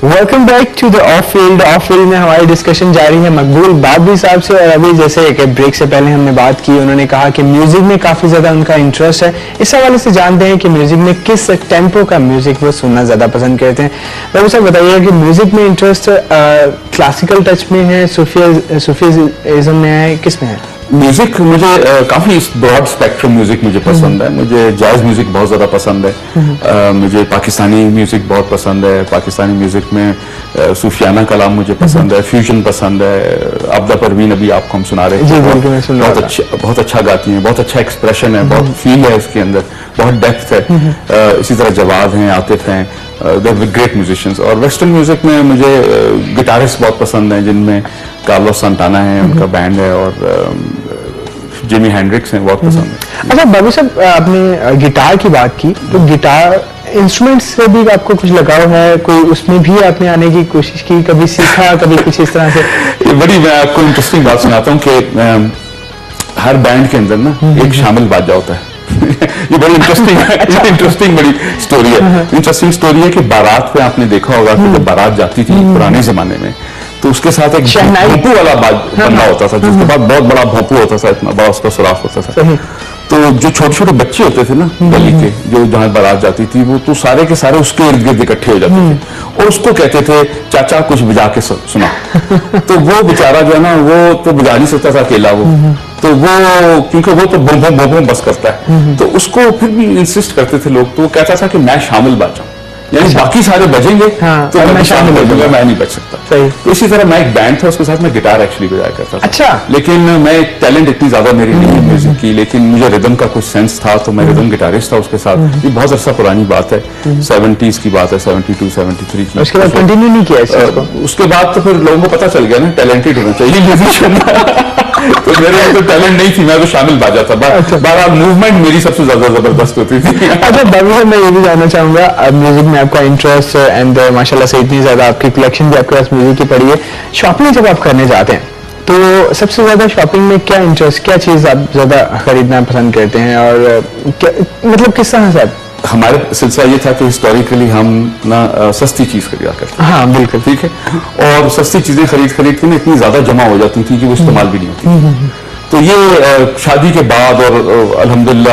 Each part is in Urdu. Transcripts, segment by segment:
Welcome back to the off field میں ہماری ڈسکشن جاری ہے مقبول بابی صاحب سے. اور ابھی جیسے کہ بریک سے پہلے ہم نے بات کی, انہوں نے کہا کہ میوزک میں کافی زیادہ ان کا انٹرسٹ ہے. اس حوالے سے جانتے ہیں کہ میوزک میں کس ٹیمپو کا میوزک وہ سننا زیادہ پسند کرتے ہیں. بابی صاحب بتائیے کہ میوزک میں انٹرسٹ کلاسیکل ٹچ میں ہے, صوفیزم میں ہے, کس میں ہے؟ میوزک مجھے کافی براڈ اسپیکٹرم میوزک مجھے پسند ہے. مجھے جاز میوزک بہت زیادہ پسند ہے. مجھے پاکستانی میوزک بہت پسند ہے. پاکستانی میوزک میں صوفیانہ کلام مجھے پسند ہے, فیوژن پسند ہے. عبدہ پروین ابھی آپ کو ہم سنا رہے ہیں, بہت اچھا گاتی ہیں, بہت اچھا ایکسپریشن ہے, بہت فیل ہے اس کے اندر, بہت ڈیپتھ ہے. اسی طرح جواد ہیں, عاطف ہیں, گریٹ میوزیشینس. اور ویسٹرن میوزک میں مجھے گٹارسٹ بہت پسند ہیں, جن میں کارلوس سانٹانا ہے, ان کا بینڈ ہے, اور جیمی ہینڈرکس ہیں, بہت پسند ہے. اچھا بابی صاحب, آپ نے گٹار کی بات کی, تو گٹار انسٹرومنٹ سے بھی آپ کو کچھ لگاؤ ہے کوئی, اس میں بھی آپ نے آنے کی کوشش کی, کبھی سیکھا, کبھی کچھ اس طرح سے؟ بڑی میں آپ کو انٹرسٹنگ بات سناتا ہوں کہ ہر بینڈ کے اندر نا ایک شامل باجا ہوتا ہے. یہ بڑی انٹرسٹنگ بڑی اسٹوری ہے. انٹرسٹنگ اسٹوری ہے کہ بارات پہ آپ نے دیکھا ہوگا کہ جب بارات جاتی تھی پرانے زمانے میں, تو اس کے ساتھ ایک بھونپو والا بندہ ہوتا تھا, جس کے بعد بہت بڑا بھونپو ہوتا تھا, اتنا بڑا اس کا سوراخ ہوتا تھا. تو جو چھوٹے چھوٹے بچے ہوتے تھے نا گلی کے, جو جہاں بارات جاتی تھی, وہ تو سارے کے سارے اس کے ارد گرد اکٹھے ہو جاتے تھے, اور اس کو کہتے تھے چاچا کچھ بجا کے سنا. تو وہ بیچارہ جو ہے نا, وہ تو بجا نہیں سکتا تھا اکیلا, تو وہ کیونکہ وہ تو بم بم بم بس کرتا ہے, تو اس کو پھر بھی انسسٹ کرتے تھے لوگ. تو وہ کہتا تھا کہ میں شامل باجاؤں, یعنی باقی سارے بجیں گے تو میں شامل ہو جاؤں گا, میں نہیں بچ سکتا. تو اسی طرح میں ایک بینڈ تھا, اس کے ساتھ میں گٹار ایکچولی بجایا کرتا تھا. اچھا. لیکن میں ٹیلنٹ اتنی زیادہ میری نہیں ہے میوزک کی, لیکن مجھے ردم کا کچھ سینس تھا, تو میں ردم گٹارسٹ تھا اس کے ساتھ. یہ بہت عرصہ پرانی بات ہے, 70s کی بات ہے, 72 73 کی. اس کے بعد کنٹینیو نہیں کیا اس کے بعد؟ تو پھر لوگوں کو پتا چل گیا نا ٹیلنٹڈ ہونا چاہیے میوزیشین. تو میرے تو ٹیلنٹ نہیں تھی, میں تو شامل باجا تھا. بہرحال موومنٹ میری سب سے زیادہ زبردست ہوتی تھی. اچھا بابی صاحب, میں یہ بھی جاننا چاہوں گا, میوزک میں آپ کا انٹرسٹ اینڈ ماشاء اللہ سے اتنی زیادہ آپ کی کلیکشن بھی آپ کے پاس میوزک کی پڑی ہے. شاپنگ جب آپ کرنے جاتے ہیں تو سب سے زیادہ شاپنگ میں کیا انٹرسٹ, کیا چیز آپ زیادہ خریدنا پسند کرتے ہیں, اور مطلب کس طرح سے آپ؟ ہمارے سلسلہ یہ تھا کہ ہسٹوریکلی ہم نا سستی چیز خریدا کرتے. ہاں بالکل ٹھیک ہے. اور سستی چیزیں خرید کے نا اتنی زیادہ جمع ہو جاتی تھی کہ وہ استعمال بھی نہیں ہوتی. تو یہ شادی کے بعد اور الحمدللہ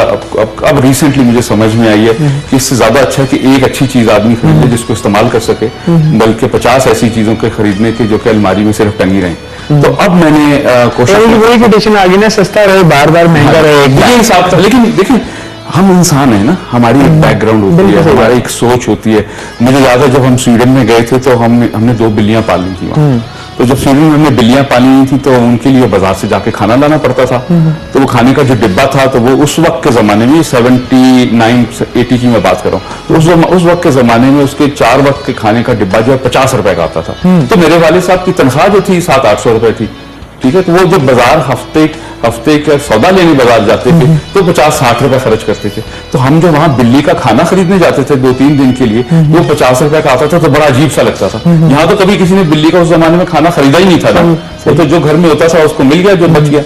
اب ریسنٹلی مجھے سمجھ میں آئی ہے کہ اس سے زیادہ اچھا کہ ایک اچھی چیز آدمی خرید لے جس کو استعمال کر سکے, بلکہ 50 ایسی چیزوں کے خریدنے کے جو کہ الماری میں صرف ٹنگی رہیں. تو اب میں نے کوشش آگے نا سستا رہے, بار بار مہنگا رہے, یہ حساب تھا. لیکن دیکھیں ہم انسان ہیں نا, ہماری ایک بیک گراؤنڈ ہوتی ہے, ہماری ایک سوچ ہوتی ہے. مجھے یاد ہے جب ہم سویڈن میں گئے تھے تو ہم نے 2 بلیاں پالی تھی وہاں. تو جب سویڈن میں ہم نے بلیاں پالی تھی تو ان کے لیے بازار سے جا کے کھانا لانا پڑتا تھا. تو وہ کھانے کا جو ڈبا تھا, تو وہ اس وقت کے زمانے میں 79 80 کی میں بات کر رہا ہوں, تو اس وقت کے زمانے میں اس کے 4 وقت کے کھانے کا ڈبا جو ہے 50 روپے کا آتا تھا. تو میرے والد صاحب کی تنخواہ جو تھی 700-800 روپے تھی. ٹھیک ہے. تو وہ جب بازار ہفتے کا سودا لینے بازار جاتے تھے تو 50-60 روپے خرچ کرتے تھے. تو ہم جو وہاں بلی کا کھانا خریدنے جاتے تھے 2-3 دن کے لیے, وہ 50 روپے کا آتا تھا, تو بڑا عجیب سا لگتا تھا. یہاں تو کبھی کسی نے بلی کا اس زمانے میں کھانا خریدا ہی نہیں تھا نا, وہ تو جو گھر میں ہوتا تھا اس کو مل گیا, جو بچ گیا.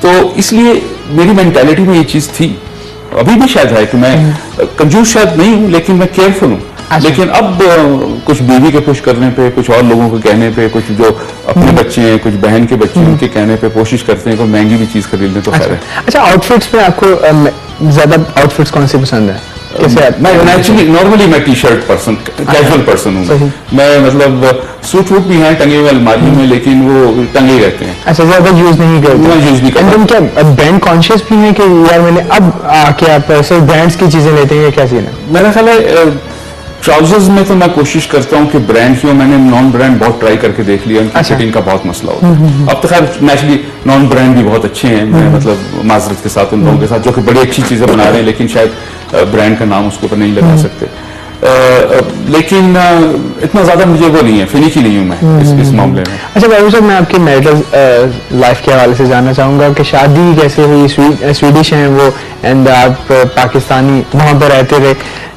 تو اس لیے میری مینٹیلٹی میں یہ چیز تھی, ابھی بھی شاید ہے, کہ میں کنجوس شاید نہیں ہوں لیکن میں کیئرفل ہوں. لیکن اب کچھ بیوی کے پش کرنے پہ, کچھ اور لوگوں کے کہنے پہ, کچھ جو اپنے بچے ہیں, کچھ بہن کے بچے ہیں, ان کے کہنے پہ کوشش کرتے ہیں کہ مہنگی بھی چیز خرید لیں تو خیر ہے. اچھا آؤٹ فٹس میں آپ کو زیادہ آؤٹ فٹس کون سی پسند ہے؟ میں ایکچولی نارملی میں T shirt person, casual person ہوں. میں مطلب سوٹ ووٹ بھی ہیں ٹنگے ہوئے الماری میں, لیکن وہ ٹنگے ہی رہتے ہیں. اچھا زیادہ یوز نہیں کرتے؟ میں یوز نہیں کرتا. کیا برانڈ کانشیس بھی ہیں کہ یار میں نے اب آ کے آپ صرف برانڈس کی چیزیں لیتے ہیں, یا کیا چیز ہے؟ میرا خیال ہے ٹراؤزرز میں تو میں کوشش کرتا ہوں کہ برانڈ کی, میں نے نان برانڈ بہت ٹرائی کر کے دیکھ لیا, ان کی فٹنگ کا بہت مسئلہ ہوتا ہے. اب تو خیر نیچرلی نان برانڈ بھی بہت اچھے ہیں, میں مطلب معذرت کے ساتھ ان لوگوں کے ساتھ جو کہ بڑی اچھی چیزیں بنا رہے ہیں, لیکن شاید برانڈ کا نام اس کے اوپر نہیں لگا سکتے. لیکن اتنا زیادہ مجھے وہ نہیں ہے, فنیکی نہیں ہوں میں اس معاملے میں. اچھا بابو صاحب, میں آپ کی میرٹل لائف کے حوالے سے جاننا چاہوں گا کہ شادی کیسے ہوئی؟ سویڈش ہیں وہ, اینڈ آپ پاکستانی, وہاں پہ رہتے رہے.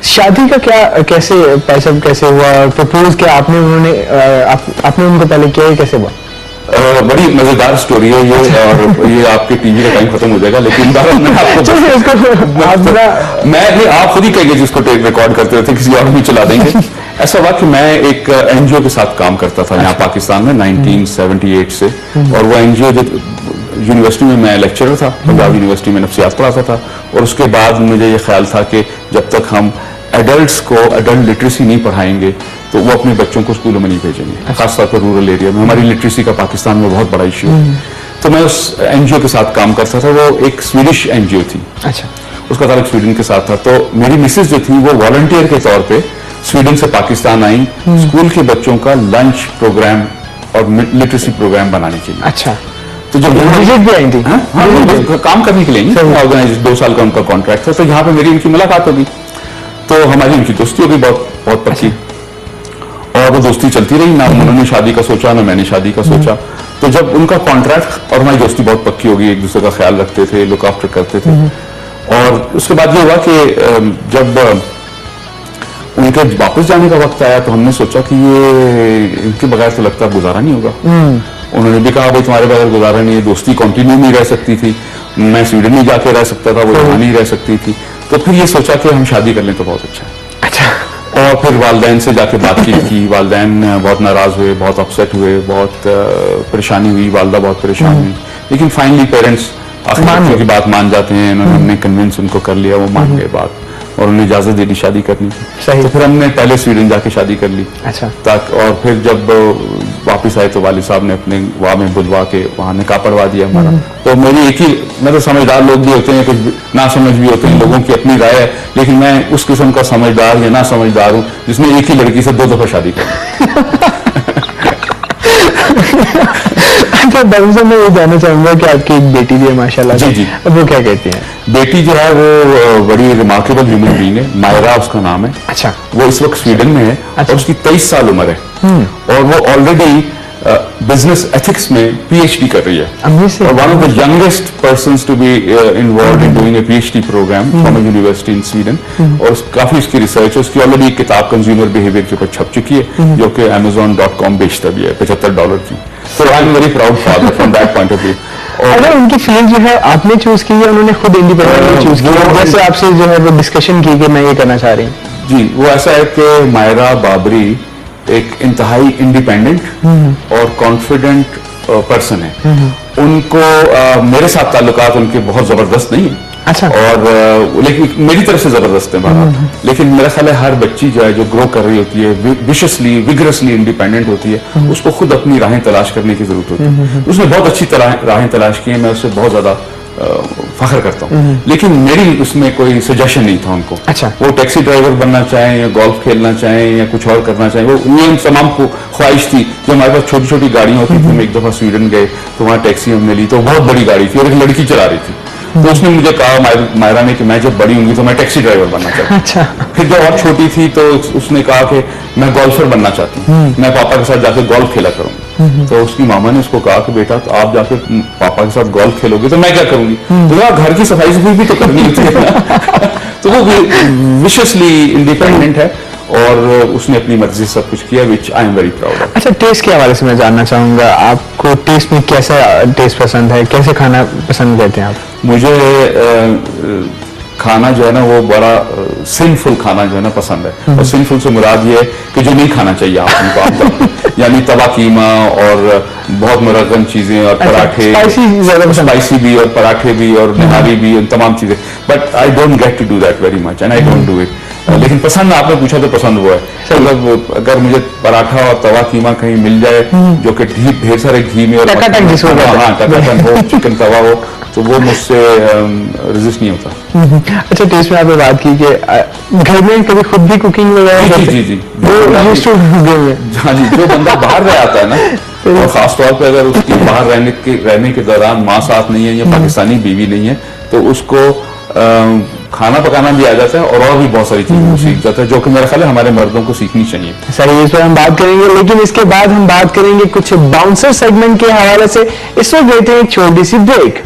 شادی کا کیا کیسے پیسہ کیسے ہوا, پرپوز کیا آپ نے, آپ نے ان کو پہلے کیا, کیسے ہوا؟ بڑی مزیدار سٹوری ہے یہ, اور یہ آپ کے ٹی وی کا ٹائم ختم ہو جائے گا, لیکن میں آپ خود ہی کہیں گے جس کو ٹیپ ریکارڈ کرتے ہوتے کسی اور بھی چلا دیں گے. ایسا ہوا کہ میں ایک این جی او کے ساتھ کام کرتا تھا یہاں پاکستان میں 1978 سے, اور وہ این جی او یونیورسٹی میں لیکچرر تھا, پنجاب یونیورسٹی میں نفسیات پڑھاتا تھا, اور اس کے بعد مجھے یہ خیال تھا کہ جب تک ہم ایڈلٹس کو ایڈلٹ لٹریسی نہیں پڑھائیں گے تو وہ اپنے بچوں کو اسکولوں میں نہیں بھیجیں گے, خاص طور پر رورل ایریا میں. ہماری لٹریسی کا پاکستان میں بہت بڑا ایشو ہے. تو میں اس این جی او کے ساتھ کام کرتا تھا, وہ ایک سویڈش این جی او تھی, اچھا, اس کا تعلق سویڈن کے ساتھ تھا. تو میری مسز جو تھی وہ والنٹیئر کے طور پہ سویڈن سے پاکستان آئی اسکول کے بچوں کا لنچ پروگرام اور لٹریسی پروگرام بنانے کے لیے. اچھا, تو جب بھی آئی تھی کام کرنے کے لیے آرگنائز 2 سال کا ان کا کانٹریکٹ تھا, تو یہاں پہ میری ان کی ملاقات ہوگی, تو ہماری ان کی دوستی ہوگی بہت بہت پکی, اور وہ دوستی چلتی رہی. نہ انہوں نے شادی کا سوچا نہ میں نے شادی کا سوچا. تو جب ان کا کانٹریکٹ اور ہماری دوستی بہت پکی ہوگی, ایک دوسرے کا خیال رکھتے تھے, لک آفٹر کرتے تھے. اور اس کے بعد یہ ہوا کہ جب ان کے واپس جانے کا وقت آیا تو ہم نے سوچا کہ یہ ان کے بغیر تو لگتا گزارا نہیں ہوگا. انہوں نے بھی کہا بھائی تمہارے بغیر گزارا نہیں ہے, دوستی کنٹینیو نہیں رہ سکتی تھی, میں سویڈن نہیں جا کے رہ سکتا تھا, وہ یہاں نہیں رہ سکتی تھی. تو پھر یہ سوچا کہ ہم شادی کر لیں تو بہت اچھا ہے. اچھا, اور پھر والدین سے جا کے بات کی. والدین بہت ناراض ہوئے, بہت اپسیٹ ہوئے, بہت پریشانی ہوئی, والدہ بہت پریشان ہوئی. لیکن فائنلی پیرنٹس بچوں کی بات مان جاتے ہیں. انہوں نے ہم نے کنونس ان کو کر لیا, وہ مان گئے بات, اور انہیں اجازت دے دی شادی کرنے کی. تو پھر ہم نے پہلے سویڈن جا کے شادی کر لی. اچھا, اور پھر جب واپس آئے تو والد صاحب نے اپنے وہاں میں بلوا کے وہاں نکاح پڑھوا دیا ہمارا. تو میری ایک ہی, میں تو سمجھدار لوگ بھی ہوتے ہیں, کچھ نہ سمجھ بھی ہوتے ہیں, لوگوں کی اپنی رائے ہے, لیکن میں اس قسم کا سمجھدار یا نہ سمجھدار ہوں جس نے ایک ہی لڑکی سے 2 دفعہ شادی کر. میں یہ جاننا چاہوں گا کہ آپ کی ایک بیٹی بھی ہے ماشاء اللہ. جی جی, وہ کیا کہتی ہیں؟ بیٹی جو ہے وہ بڑی ریمارکیبل ہیومن بینگ ہے, مائرا اس کا نام ہے. اچھا, وہ اس وقت سویڈن میں ہے, اور اس کی 23 سال عمر ہے, اور وہ آلریڈی بزنس ایتھکس میں پی ایچ ڈی کر رہی ہے. اور one of the youngest persons to be involved in doing a P H D programme from a university in Sweden. اور کافی اس کی ریسرچ ہے. اس کی آلریڈی ایک کتاب کنزیومر بہیویئر کے اوپر چھپ چکی ہے, جو کہ Amazon.com بیچتا بھی ہے $75 کی. So I'm very proud father from that point of view. اگر ان کی فیلڈ جو ہے آپ نے چوز کی ہے, انہوں نے خود انڈیپینڈنٹلی چوز کی ہے, جیسے آپ سے جو ہے وہ ڈسکشن کی کہ میں یہ کرنا چاہ رہی ہوں؟ جی, وہ ایسا ہے کہ مائرا بابری ایک انتہائی انڈیپینڈنٹ اور کانفیڈنٹ پرسن ہے. ان کو میرے ساتھ تعلقات ان کے بہت زبردست نہیں ہیں. اچھا, اور لیکن میری طرف سے زبردست ہے بہت. لیکن میرا خیال ہے ہر بچی جو ہے جو گرو کر رہی ہوتی ہے, وشسلی وگرسلی انڈیپینڈنٹ ہوتی ہے, اس کو خود اپنی راہیں تلاش کرنے کی ضرورت ہوتی ہے. اس نے بہت اچھی راہیں تلاش کی ہیں, میں اس سے بہت زیادہ فخر کرتا ہوں. لیکن میری اس میں کوئی سجیشن نہیں تھا ان کو. اچھا, وہ ٹیکسی ڈرائیور بننا چاہیں یا گولف کھیلنا چاہیں یا کچھ اور کرنا چاہیں, وہ ان تمام کو خواہش تھی. جو ہمارے پاس چھوٹی چھوٹی گاڑیاں ہوتی تھیں, ہم ایک دفعہ سویڈن گئے تو وہاں ٹیکسی ہم نے لی, تو بہت بڑی گاڑی تھی اور ایک لڑکی چلا رہی تھی. تو اس نے مجھے کہا مائرا نے کہ میں جب بڑی ہوں گی تو میں ٹیکسی ڈرائیور بننا چاہتی ہوں. اچھا, پھر جب اور چھوٹی تھی تو اس نے کہا کہ میں گولفر بننا چاہتی ہوں, میں پاپا کے ساتھ جا کے گولف کھیلا کروں گی. تو اس کی ماما نے اس کو کہا کہ بیٹا آپ جا کے پاپا کے ساتھ گولف کھیلو گے تو میں کیا کروں گی, تو گھر کی صفائی بھی تو کرنی ہوتی ہے. تو وہ وشسلی انڈیپینڈنٹ ہے اور اس نے اپنی مرضی سے سب کچھ کیا, which I am very proud of. اچھا, ٹیسٹ کے حوالے سے میں جاننا چاہوں گا, آپ کو ٹیسٹ میں کیسا ٹیسٹ پسند ہے, کیسے کھانا پسند کرتے ہیں آپ؟ مجھے کھانا جو ہے نا وہ بڑا سنفل کھانا جو ہے نا پسند ہے. اور سنفل سے مراد یہ ہے کہ جو نہیں کھانا چاہیے آپ کو, یعنی توا قیمہ اور بہت مرغن چیزیں اور پراٹھے, اسپائسی بھی اور پراٹھے بھی اور نہاری بھی, ان تمام چیزیں. But I don't get to do that very much and I don't do it. لیکن پسند آپ نے پوچھا تو پسند وہ ہے. مطلب اگر مجھے پراٹھا اور توا قیمہ کہیں مل جائے جو کہ ڈھیر سارے گھی میں اور ہو, چکن توا ہو, تو وہ مجھ سے ریزسٹ نہیں ہوتا. اچھا, ٹیسٹ میں آپ نے بات کی کہ گھر میں کبھی خود بھی کوکنگ وغیرہ؟ جی جی, ہاں جی, جو بندہ باہر رہ آتا ہے نا, اور خاص طور پہ اگر اس کی باہر رہنے کے دوران ماں ساتھ نہیں ہے یا پاکستانی بیوی نہیں ہے, تو اس کو کھانا پکانا بھی آ جاتا ہے اور بھی بہت ساری چیزیں سیکھ جاتا ہے, جو کہ میرا خیال ہے ہمارے مردوں کو سیکھنی چاہیے. صحیح, اس پر ہم بات کریں گے, لیکن اس کے بعد ہم بات کریں گے کچھ باؤنسر سیگمنٹ کے حوالے سے. اس وقت دیتے ہیں ایک چھوٹی سی بریک.